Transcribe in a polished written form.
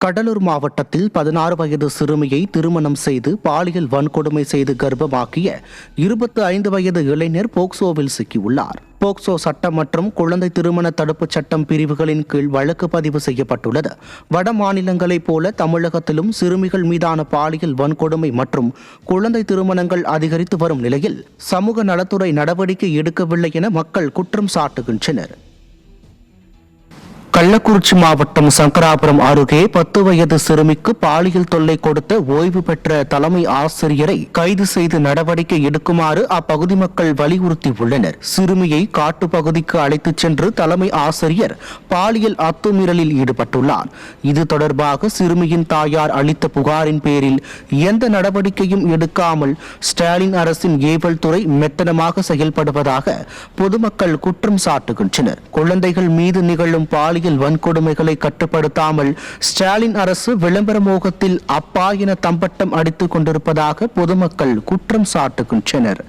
கடலூர் மாவட்டத்தில் 16 வயது சிறுமியை திருமணம் செய்து பாலியல் வன்கொடுமை செய்து கர்ப்பமாக்கிய 25 வயது இளைஞர் போக்சோவில் சிக்கியுள்ளார். போக்சோ சட்டம் மற்றும் குழந்தை திருமண தடுப்புச் சட்டம் பிரிவுகளின் கீழ் வழக்கு பதிவு செய்யப்பட்டுள்ளது. வட மாநிலங்களைப் போல தமிழகத்திலும் சிறுமிகள் மீதான பாலியல் வன்கொடுமை மற்றும் குழந்தை திருமணங்கள் அதிகரித்து வரும் நிலையில் சமூக நலத்துறை நடவடிக்கை எடுக்கவில்லை என மக்கள் குற்றம் சாட்டுகின்றனர். கள்ளக்குறிச்சி மாவட்டம் சங்கராபுரம் அருகே 10 வயது சிறுமிக்கு பாலியல் தொல்லை கொடுத்த ஓய்வு பெற்ற தலைமை ஆசிரியரை கைது செய்து நடவடிக்கை எடுக்குமாறு அப்பகுதி மக்கள் வலியுறுத்தியுள்ளனர். சிறுமியை காட்டுப்பகுதிக்கு அழைத்துச் சென்று தலைமை ஆசிரியர் பாலியல் அத்துமீறலில் ஈடுபட்டுள்ளார். இது தொடர்பாக சிறுமியின் தாயார் அளித்த புகாரின் பேரில் எந்த நடவடிக்கையும் எடுக்காமல் ஸ்டாலின் அரசின் ஏவல் துறை மெத்தனமாக செயல்படுவதாக பொதுமக்கள் குற்றம் சாட்டுகின்றனர். குழந்தைகள் மீது நிகழும் பாலியல் வன்கொடுமைகளை கட்டுப்படுத்தாமல் ஸ்டாலின் அரசு விளம்பர மோகத்தில் அப்பா என தம்பட்டம் அடித்துக் கொண்டிருப்பதாக பொதுமக்கள் குற்றம் சாட்டுகின்றனர்.